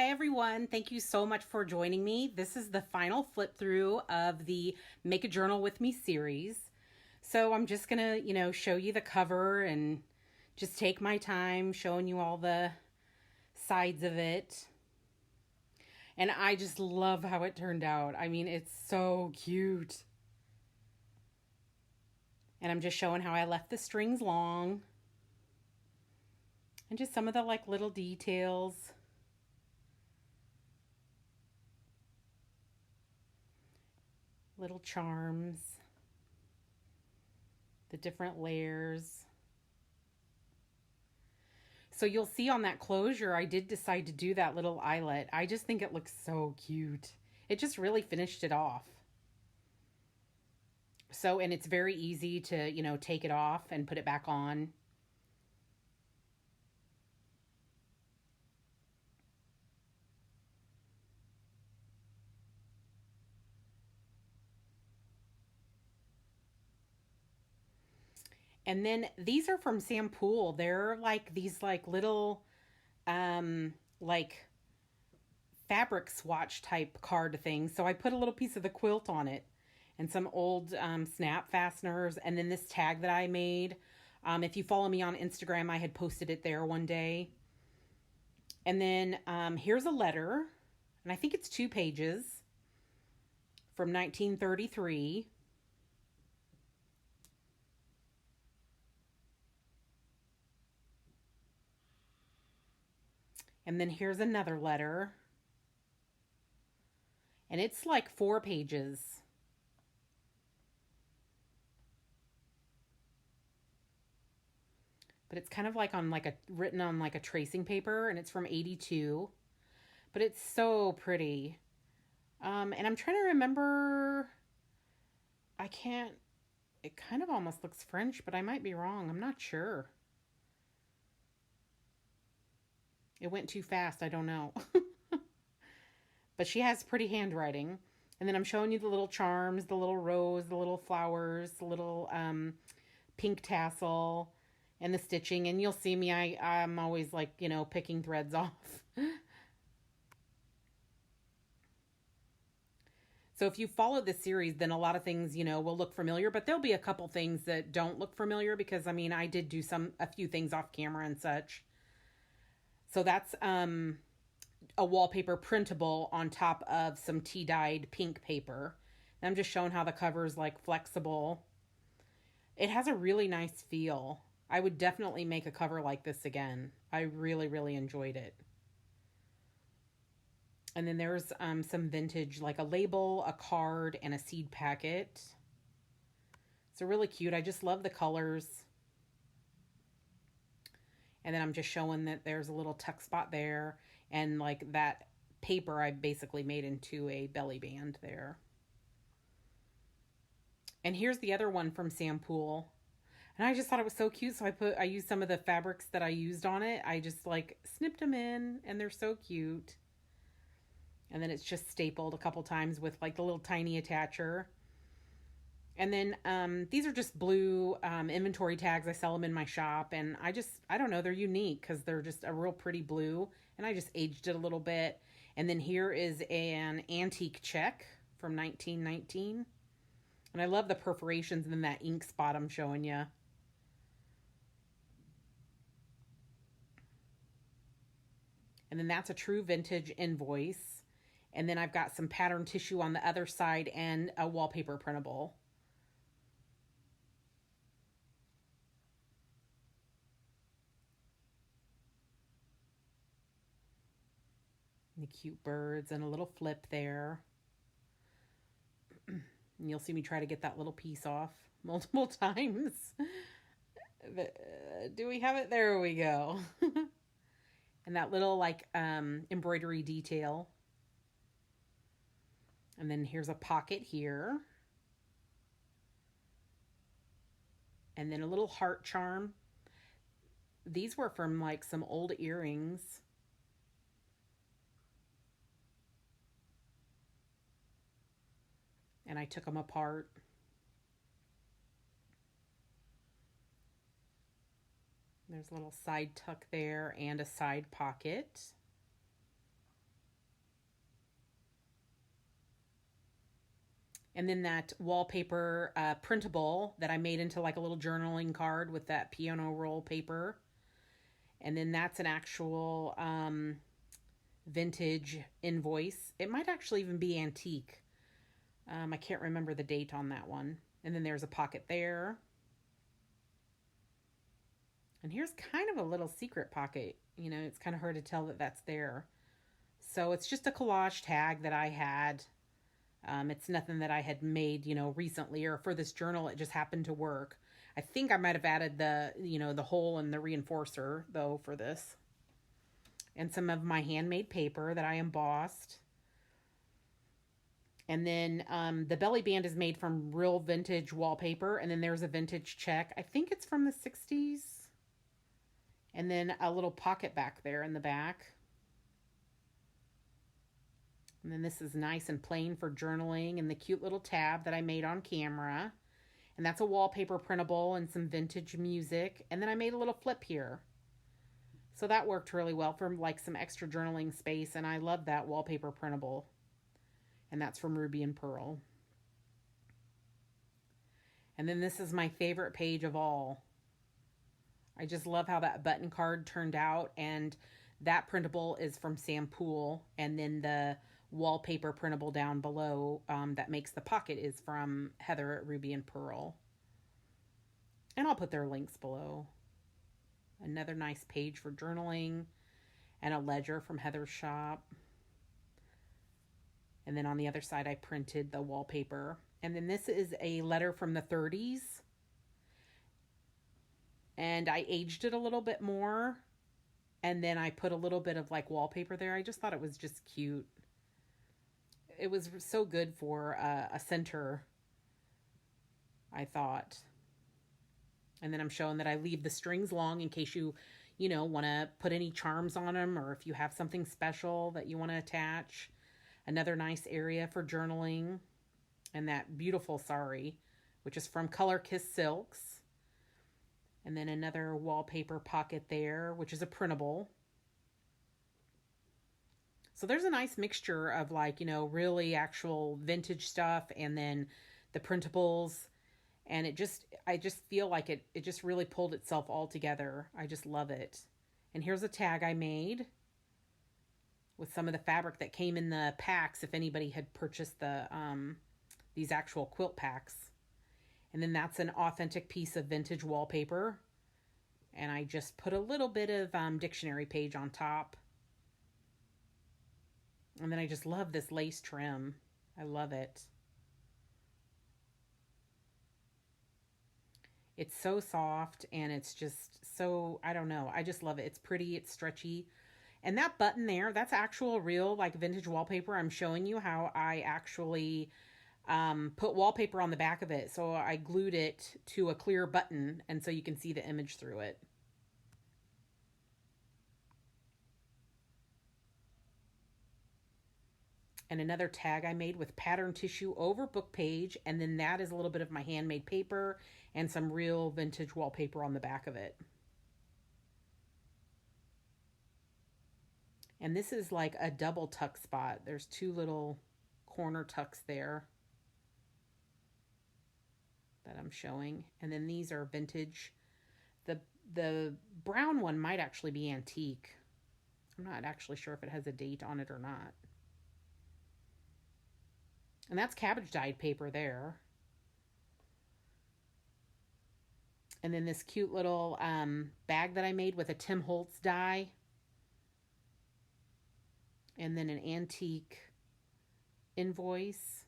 Hi everyone, thank you so much for joining me. This is the final flip through of the Make a Journal with Me series. So I'm just gonna, show you the cover and just take my time showing you all the sides of it. And I just love how it turned out. I mean, it's so cute. And I'm just showing how I left the strings long. And just some of the little details. Little charms, the different layers. So you'll see on that closure, I did decide to do that little eyelet. I just think it looks so cute. It just really finished it off. So, and it's very easy to, take it off and put it back on. And then these are from Sam Pool. They're like these little like fabric swatch type card things. So I put a little piece of the quilt on it and some old snap fasteners, and then this tag that I made. If you follow me on Instagram, I had posted it there one day. And then here's a letter, and I think it's 2 pages from 1933. And then here's another letter. And it's like 4 pages. But it's kind of like on written on a tracing paper, and it's from 82. But it's so pretty. And I'm trying to remember, it kind of almost looks French, but I might be wrong. I'm not sure. It went too fast. I don't know. But she has pretty handwriting. And then I'm showing you the little charms, the little rose, the little flowers, the little pink tassel, and the stitching. And you'll see me, I'm always picking threads off. So if you follow this series, then a lot of things, will look familiar, but there'll be a couple things that don't look familiar because, I did do a few things off camera and such. So that's a wallpaper printable on top of some tea-dyed pink paper. And I'm just showing how the cover is flexible. It has a really nice feel. I would definitely make a cover like this again. I really, really enjoyed it. And then there's some vintage, like a label, a card, and a seed packet. So really cute. I just love the colors. And then I'm just showing that there's a little tuck spot there. And that paper I basically made into a belly band there. And here's the other one from Sam Pool. And I just thought it was so cute. So I used some of the fabrics that I used on it. I just snipped them in, and they're so cute. And then it's just stapled a couple times with the little tiny attacher. And then these are just blue inventory tags. I sell them in my shop. And I don't know, they're unique because they're just a real pretty blue. And I just aged it a little bit. And then here is an antique check from 1919. And I love the perforations and then that ink spot I'm showing you. And then that's a true vintage invoice. And then I've got some pattern tissue on the other side and a wallpaper printable. The cute birds and a little flip there. And you'll see me try to get that little piece off multiple times. Do we have it? There we go. And that little embroidery detail. And then here's a pocket here. And then a little heart charm. These were from some old earrings. And I took them apart. There's a little side tuck there and a side pocket. And then that wallpaper printable that I made into like a little journaling card with that piano roll paper. And then that's an actual vintage invoice. It might actually even be antique. I can't remember the date on that one. And then there's a pocket there. And here's kind of a little secret pocket. You know, it's kind of hard to tell that that's there. So it's just a collage tag that I had. It's nothing that I had made, you know, recently or for this journal. It just happened to work. I think I might have added the, you know, the hole and the reinforcer though for this. And some of my handmade paper that I embossed. And then the belly band is made from real vintage wallpaper. And then there's a vintage check. I think it's from the 60s. And then a little pocket back there in the back. And then this is nice and plain for journaling, and the cute little tab that I made on camera. And that's a wallpaper printable and some vintage music. And then I made a little flip here. So that worked really well for like some extra journaling space. And I love that wallpaper printable. And that's from Ruby and Pearl. And then this is my favorite page of all. I just love how that button card turned out. And that printable is from Sam Poole. And then the wallpaper printable down below that makes the pocket is from Heather at Ruby and Pearl. And I'll put their links below. Another nice page for journaling. And a ledger from Heather's shop. And then on the other side I printed the wallpaper. And then this is a letter from the 30s. And I aged it a little bit more. And then I put a little bit of like wallpaper there. I just thought it was just cute. It was so good for a center, I thought. And then I'm showing that I leave the strings long in case you know, want to put any charms on them, or if you have something special that you want to attach. Another nice area for journaling. And that beautiful sari, which is from Color Kiss Silks. And then another wallpaper pocket there, which is a printable. So there's a nice mixture of like, you know, really actual vintage stuff and then the printables. And I just feel like it just really pulled itself all together. I just love it. And here's a tag I made with some of the fabric that came in the packs if anybody had purchased the these actual quilt packs. And then that's an authentic piece of vintage wallpaper. And I just put a little bit of dictionary page on top. And then I just love this lace trim. I love it. It's so soft and it's just so, I don't know. I just love it. It's pretty, it's stretchy. And that button there, that's actual real like vintage wallpaper. I'm showing you how I actually put wallpaper on the back of it. So I glued it to a clear button and so you can see the image through it. And another tag I made with pattern tissue over book page. And then that is a little bit of my handmade paper and some real vintage wallpaper on the back of it. And this is like a double tuck spot. There's two little corner tucks there that I'm showing. And then these are vintage. The brown one might actually be antique. I'm not actually sure if it has a date on it or not. And that's cabbage dyed paper there. And then this cute little bag that I made with a Tim Holtz die. And then an antique invoice.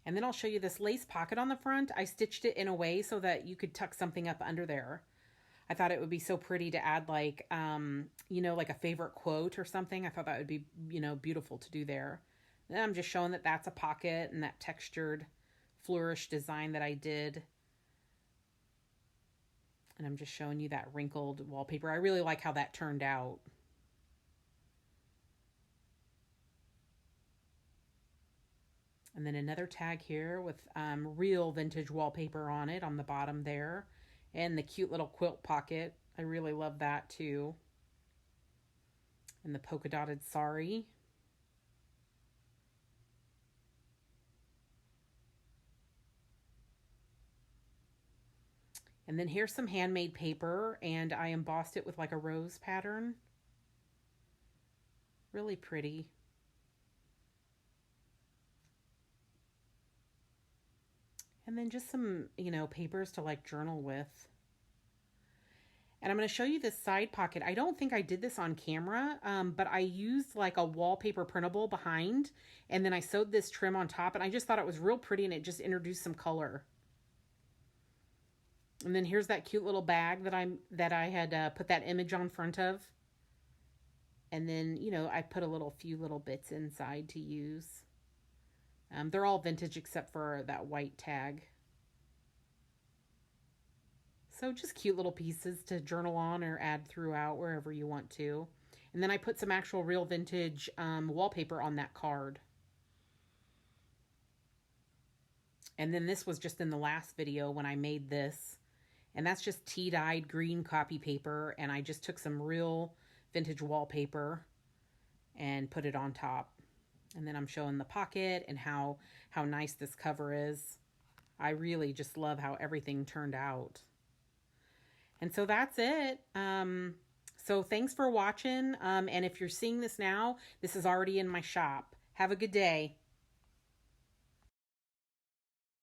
And then I'll show you this lace pocket on the front. I stitched it in a way so that you could tuck something up under there. I thought it would be so pretty to add like, you know, like a favorite quote or something. I thought that would be, you know, beautiful to do there. And I'm just showing that that's a pocket and that textured flourish design that I did. And I'm just showing you that wrinkled wallpaper. I really like how that turned out. And then another tag here with real vintage wallpaper on it on the bottom there. And the cute little quilt pocket. I really love that too. And the polka dotted sari. And then here's some handmade paper, and I embossed it with like a rose pattern. Really pretty. And then just some, papers to like journal with. And I'm going to show you this side pocket. I don't think I did this on camera, but I used like a wallpaper printable behind, and then I sewed this trim on top, and I just thought it was real pretty, and it just introduced some color. And then here's that cute little bag that I had put that image on front of. And then, I put a few little bits inside to use. They're all vintage except for that white tag. So just cute little pieces to journal on or add throughout wherever you want to. And then I put some actual real vintage wallpaper on that card. And then this was just in the last video when I made this. And that's just tea-dyed green copy paper. And I just took some real vintage wallpaper and put it on top. And then I'm showing the pocket and how nice this cover is. I really just love how everything turned out. And so that's it. So thanks for watching. And if you're seeing this now, this is already in my shop. Have a good day.